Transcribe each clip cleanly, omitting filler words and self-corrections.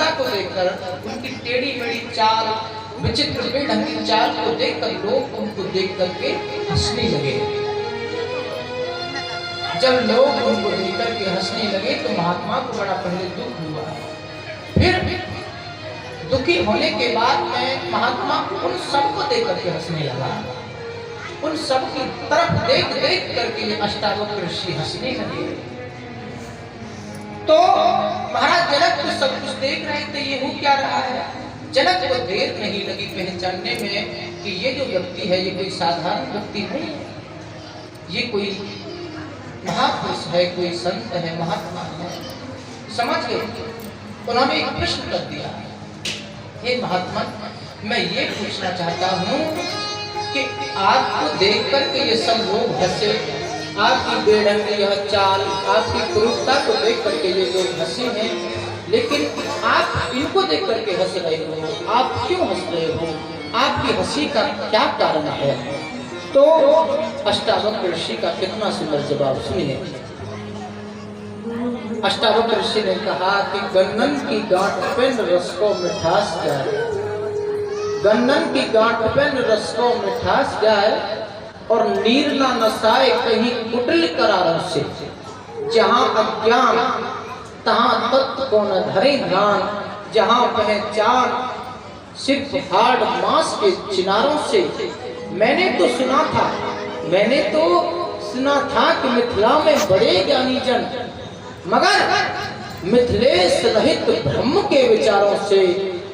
क्रूरता को देखकर, उनकी टेढ़ी मेढ़ी चाल, विचित्र बेढंग की चाल को देखकर लोग उनको देख करके हंसने लगे। जब लोग उनको देख करके हंसने लगे तो महात्मा को बड़ा पहले दुख हुआ। फिर दुखी होने के बाद में महात्मा उन सबको देख करके हंसने लगा। उन सब की तरफ देख देख करके ये अष्टावक्र ऋषि हंसने लगे। तो महाराज जनक तो सब कुछ देख रहे थे, ये हो क्या रहा है। जनक को देर नहीं लगी पहचानने में कि ये जो व्यक्ति है ये कोई साधारण व्यक्ति नहीं है, ये कोई महापुरुष है, कोई संत है, महात्मा है। समझ गए। उन्होंने एक प्रश्न कर दिया, हे महात्मा, मैं ये पूछना चाहता हूँ कि आपको देख करके ये सब लोग हंसे, आपकी बेढंग यह चाल, आपकी क्रूरता को देख करके ये लोग हंसे हैं, लेकिन आप इनको देख करके हंस रहे हो, आप क्यों हंस रहे हो, आपकी हंसी का क्या कारण है। तो अष्टावक्र ऋषि का कितना सुंदर जवाब सुनिए। अष्टावक्र ऋषि ने कहा कि गन्नन की गांठ पे रस को मिठास जाए, गन्नन की गांठ पे रस को मिठास जाए, और नीर ना नसाए कहीं कुटिल करार से। जहां अज्ञान तहां तत्व को न धरे ध्यान, जहां पहचान सिर्फ हाड़ मांस के चिनारों से। मैंने तो सुना था कि मिथिला में बड़े ज्ञानी जन, मगर मिथिलेश रहित ब्रह्म के विचारों से,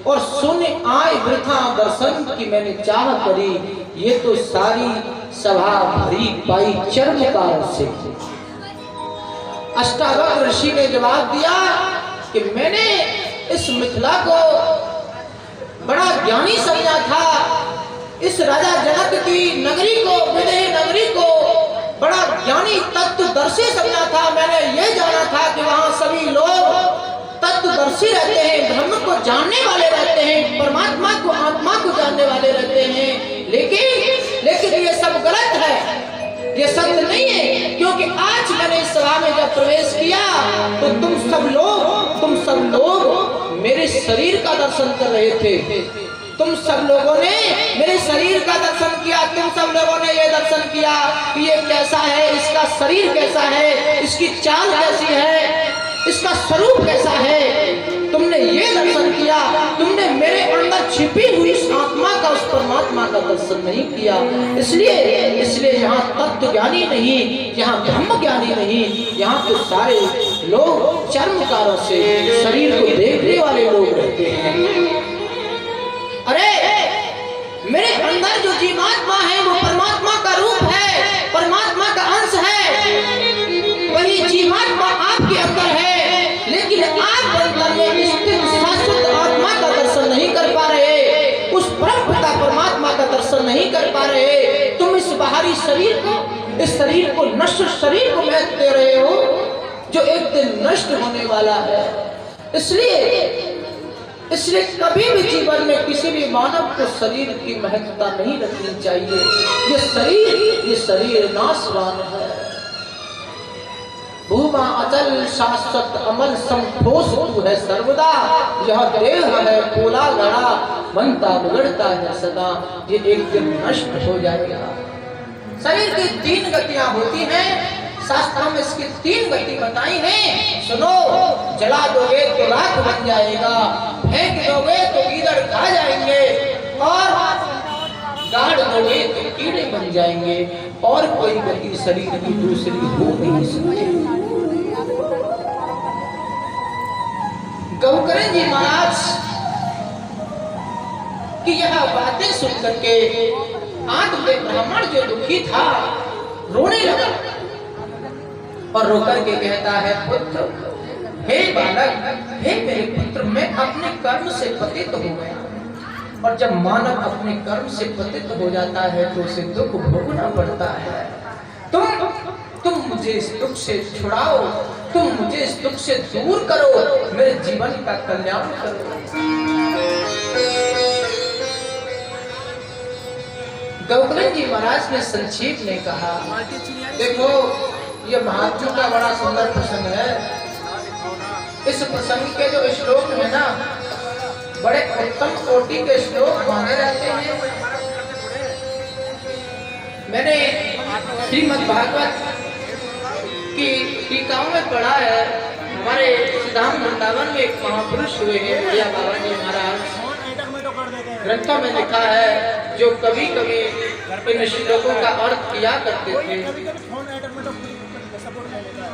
और सुन आए वृथा दर्शन की मैंने चाह करी, ये तो सारी सभा भरी पाई चर्मकार से। अष्टावक्र ऋषि ने जवाब दिया कि मैंने इस मिथिला को बड़ा ज्ञानी समझा था, इस राजा जनक की नगरी को, विदेह नगरी को बड़ा ज्ञानी तत्वदर्शी समझा था। मैंने ये जाना था कि वहाँ सभी लोग तत्वदर्शी रहते हैं, ब्रह्म को जानने वाले रहते हैं, परमात्मा को, आत्मा को जानने वाले रहते हैं, लेकिन ये सब गलत है, ये सत्य नहीं है। क्योंकि आज मैंने इस सभा में जब प्रवेश किया तो तुम सब लोग मेरे शरीर का दर्शन कर रहे थे, तुम सब लोगों ने मेरे शरीर का दर्शन किया, तुम सब लोगों ने ये दर्शन किया कि ये कैसा है, इसका शरीर कैसा है, इसकी चाल कैसी है, इसका स्वरूप कैसा है, तुमने ये दर्शन किया। तुमने मेरे अंदर छिपी हुई आत्मा का, उस परमात्मा का दर्शन नहीं किया। इसलिए यहाँ तत्व ज्ञानी नहीं, यहाँ ब्रह्म ज्ञानी नहीं, यहाँ तो सारे लोग चर्मकारों से, शरीर को देखने वाले लोग रहते हैं। अरे मेरे अंदर जो जीवात्मा है वो परमात्मा का रूप है, परमात्मा का अंश है, वही जीवात्मा आपके अंदर है, लेकिन आप अंदर में स्थित शाश्वत आत्मा का दर्शन नहीं कर पा रहे, उस परमपिता परमात्मा का दर्शन नहीं कर पा रहे। तुम इस बाहरी शरीर को, इस शरीर को, नश्वर शरीर को महत्व दे रहे हो जो एक दिन नष्ट होने वाला है। इसलिए कभी भी जीवन में किसी भी मानव को शरीर की महत्वता नहीं रखनी चाहिए। ये शरीर नाशवान है। भूमा अचल शाश्वत अमल संतोष तू है सर्वदा, यह देह है पोला गड़ा, बनता बिगड़ता है सदा, ये एक दिन नष्ट हो जाएगा। शरीर की 3 गतियां होती हैं, शास्त्रों में इसकी 3 गति बताई हैं। सुनो, जला दोगे तो राख बन जाएगा, फेंक दोगे तो कीड़े खा जाएंगे, और गाड़ दोगे तो कीड़े बन जाएंगे, और कोई गति शरीर की दूसरी हो नहीं सकती। गौकरण जी महाराज की यह बातें सुन करके आंख में ब्राह्मण जो दुखी था रोने लगा, और रोकर के कहता है, पुत्र, हे बालक, हे मेरे पुत्र, मैं अपने कर्म से पतित हो गया। और जब मानव अपने कर्म से पतित हो जाता है तो उसे दुख भोगना पड़ता है। तुम मुझे इस दुख से छुड़ाओ, तुम मुझे इस दुख से दूर करो, मेरे जीवन का कल्याण करो। गौकर्ण जी महाराज ने संक्षेप में कहा, देखो ये महात्मा का बड़ा सुंदर प्रसंग है। इस प्रसंग के जो श्लोक है ना, बड़े उत्तम कोटि के श्लोक माने जाते हैं। मैंने श्रीमद् भागवत की टीकाओं में पढ़ा है, हमारे सिद्धांत वृंदावन में एक महापुरुष हुए हैं विजय बाबा जी महाराज, ग्रंथों में लिखा है, जो कभी कभी इन श्लोकों का अर्थ किया करते थे।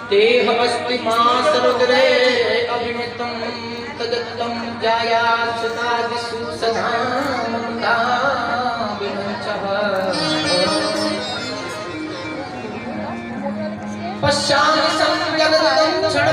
देह अस्ति मां सर्वग्रे अभिनितम तदत्तम जाया सदादिषु सदा ममता विमुञ्चः पश्यामि सं जगदं क्षण